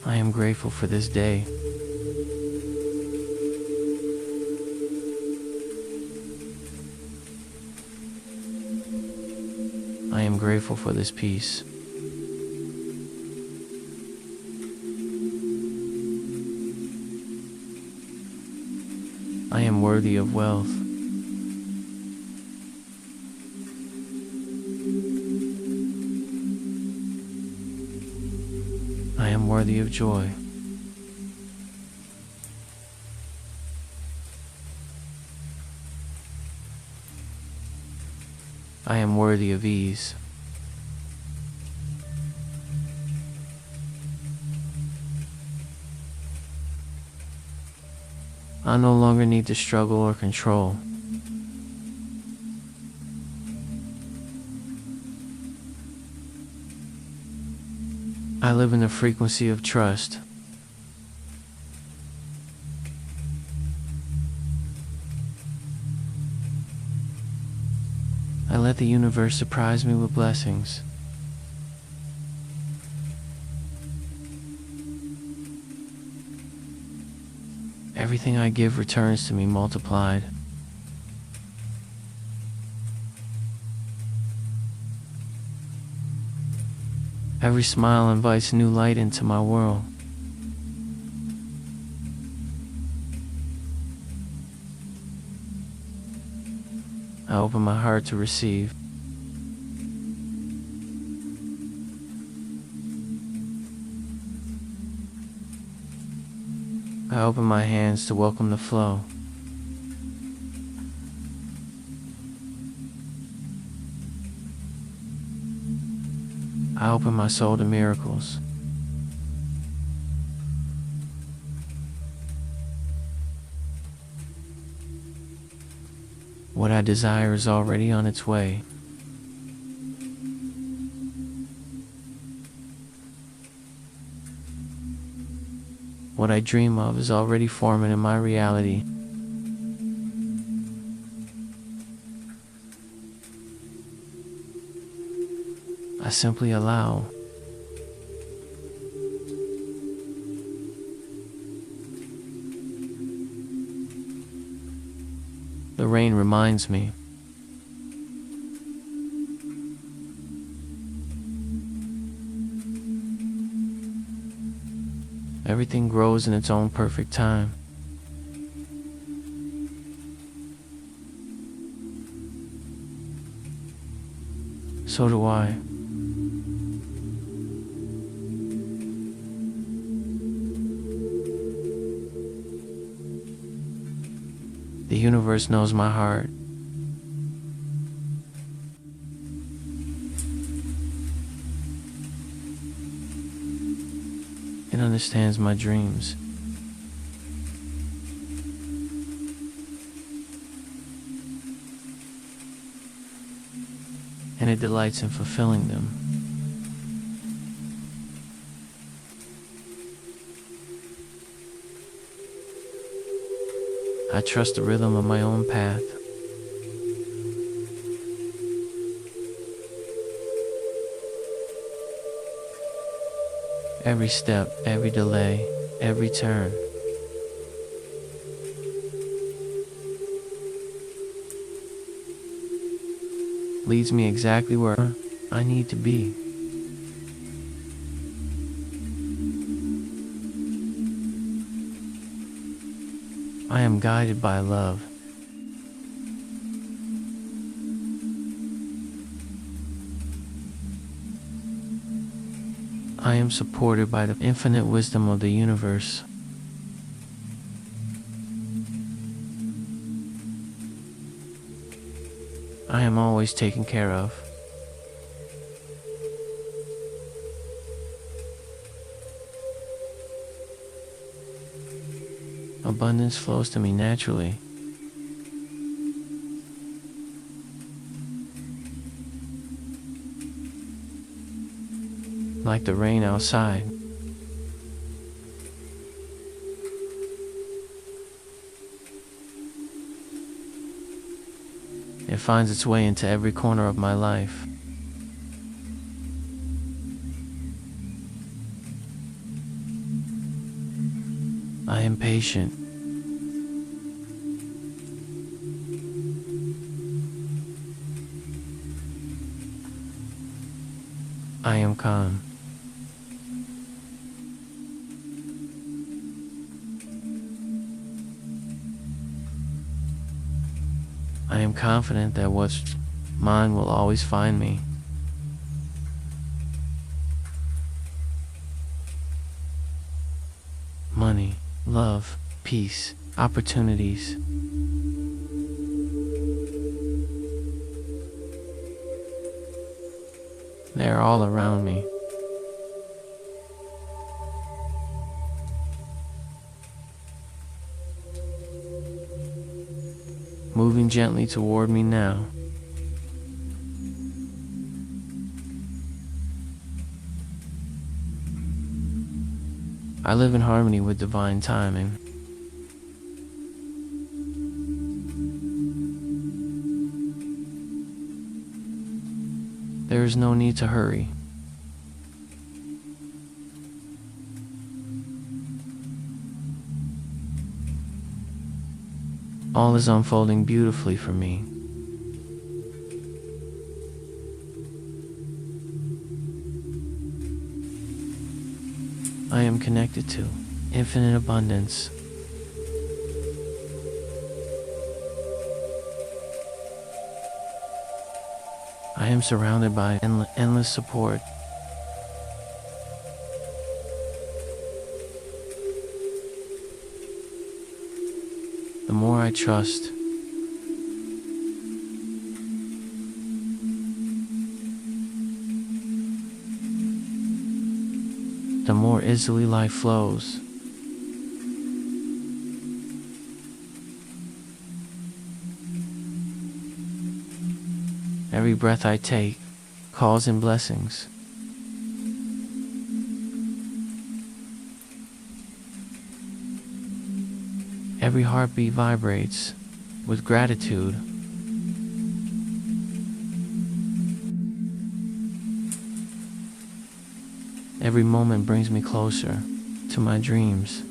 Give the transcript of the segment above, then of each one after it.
I am grateful for this day. I am grateful for this peace. I am worthy of wealth. I am worthy of joy. I am worthy of ease. I no longer need to struggle or control. I live in the frequency of trust. I let the universe surprise me with blessings. Everything I give returns to me multiplied. Every smile invites new light into my world. I open my heart to receive. I open my hands to welcome the flow. I open my soul to miracles. What I desire is already on its way. What I dream of is already forming in my reality. I simply allow. The rain reminds me. Everything grows in its own perfect time. So do I. The universe knows my heart. It understands my dreams. And it delights in fulfilling them. I trust the rhythm of my own path. Every step, every delay, every turn leads me exactly where I need to be. I am guided by love. I am supported by the infinite wisdom of the universe. I am always taken care of. Abundance flows to me naturally. Like the rain outside. It finds its way into every corner of my life. I am patient. I am calm. I am confident that what's mine will always find me. Money, love, peace, opportunities. They are all around me. Moving gently toward me now. I live in harmony with divine timing. There is no need to hurry. All is unfolding beautifully for me. I am connected to infinite abundance. I am surrounded by endless support. The more I trust, the more easily life flows. Every breath I take calls in blessings. Every heartbeat vibrates with gratitude. Every moment brings me closer to my dreams.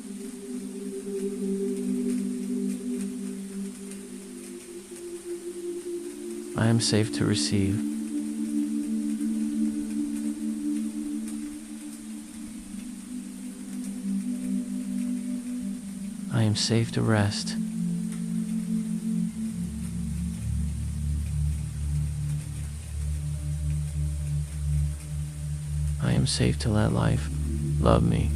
I am safe to receive. I am safe to rest. I am safe to let life love me.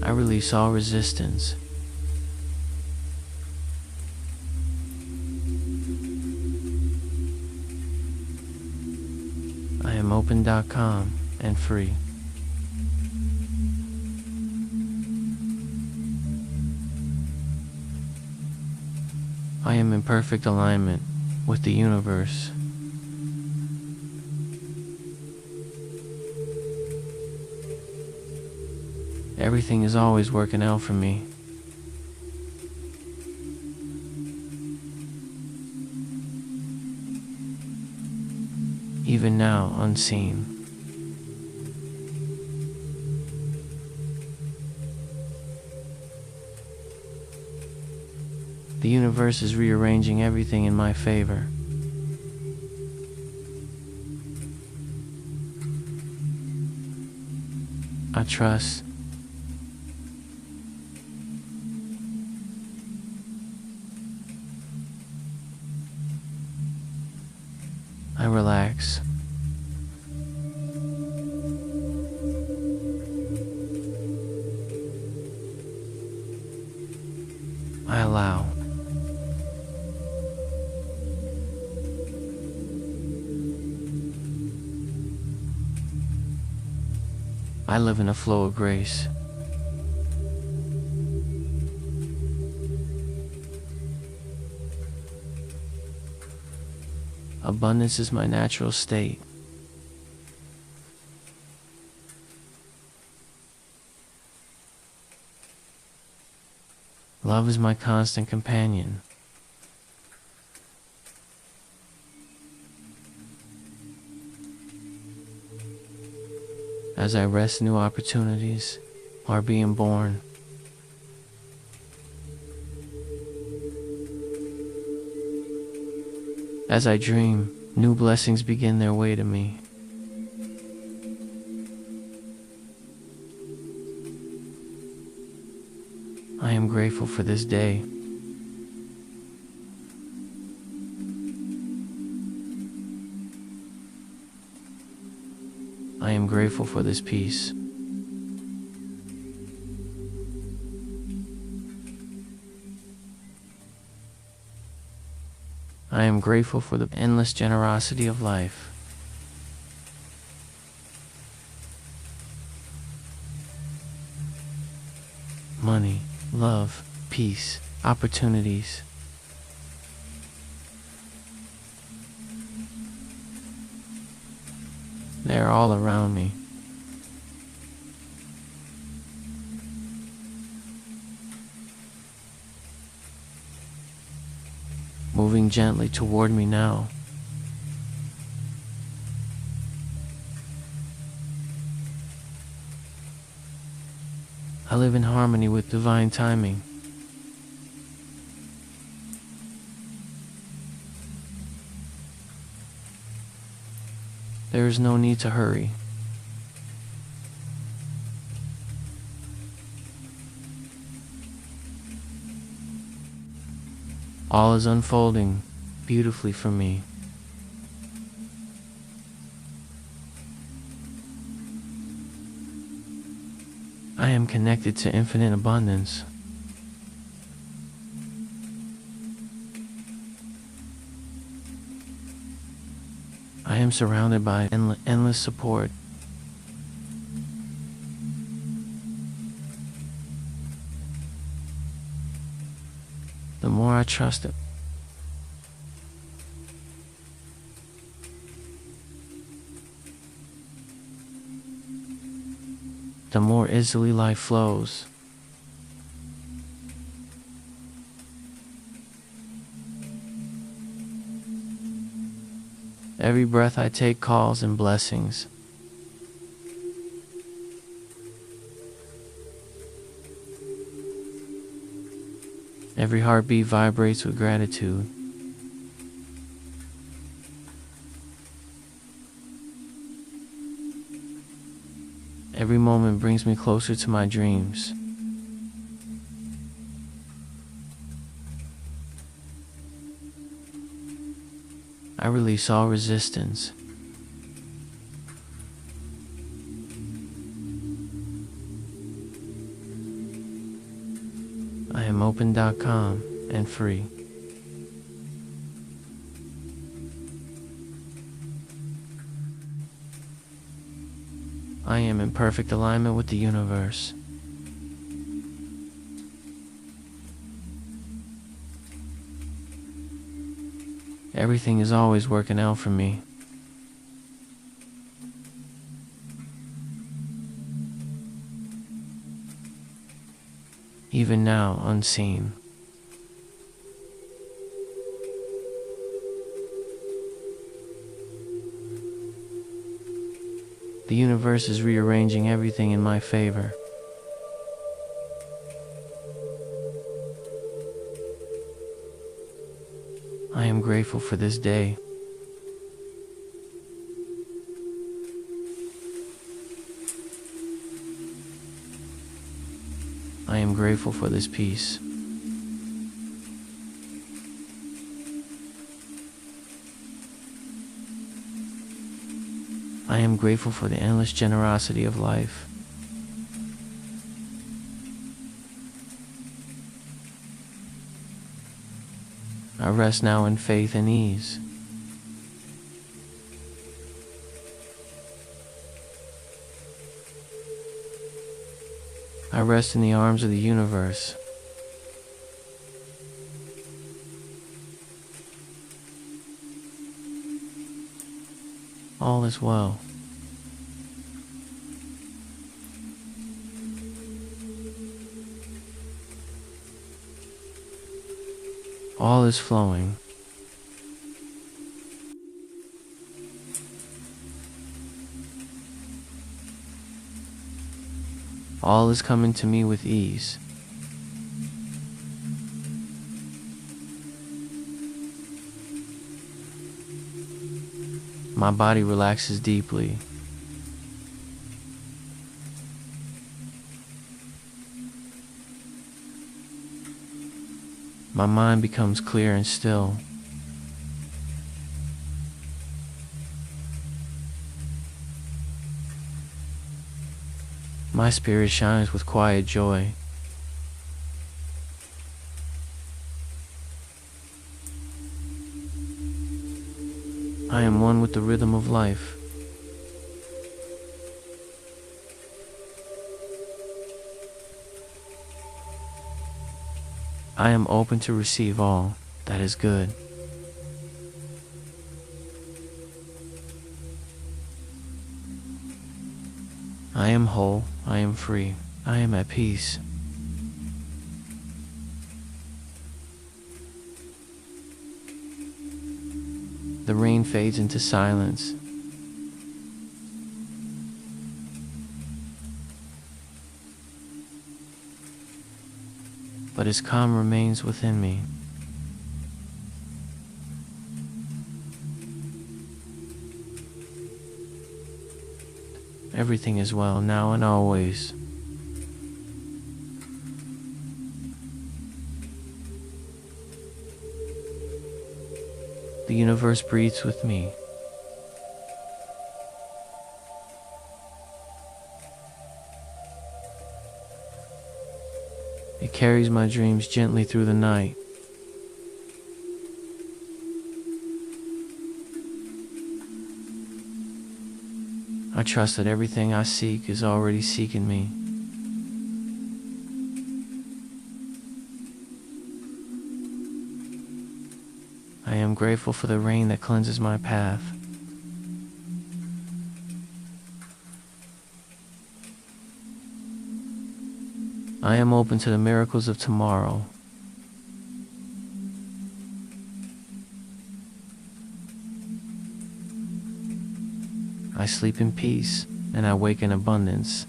I release all resistance. I am open, calm, and free. I am in perfect alignment with the universe. Everything is always working out for me. Even now, unseen. The universe is rearranging everything in my favor. I trust. I relax. I allow. I live in a flow of grace. Abundance is my natural state. Love is my constant companion. As I rest, new opportunities are being born. As I dream, new blessings begin their way to me. I am grateful for this day. I am grateful for this peace. I am grateful for the endless generosity of life. Money, love, peace, opportunities. They are all around me. Moving gently toward me now. I live in harmony with divine timing. There is no need to hurry. All is unfolding beautifully for me. I am connected to infinite abundance. I am surrounded by endless support. The more I trust it, the more easily life flows. Every breath I take calls in blessings. Every heartbeat vibrates with gratitude. Every moment brings me closer to my dreams. I release all resistance. I am open, calm, and free. I am in perfect alignment with the universe. Everything is always working out for me. Even now, unseen. The universe is rearranging everything in my favor. I am grateful for this day. I am grateful for this peace. I am grateful for the endless generosity of life. I rest now in faith and ease. I rest in the arms of the universe. All is well. All is flowing. All is coming to me with ease. My body relaxes deeply. My mind becomes clear and still. My spirit shines with quiet joy. I am one with the rhythm of life. I am open to receive all that is good. I am whole, I am free, I am at peace. The rain fades into silence. But its calm remains within me. Everything is well now and always. The universe breathes with me. It carries my dreams gently through the night. I trust that everything I seek is already seeking me. I am grateful for the rain that cleanses my path. I am open to the miracles of tomorrow. I sleep in peace and I wake in abundance.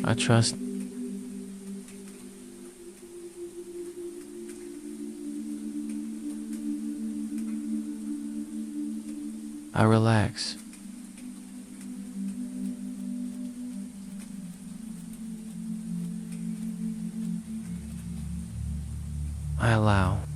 I trust. I relax. I allow.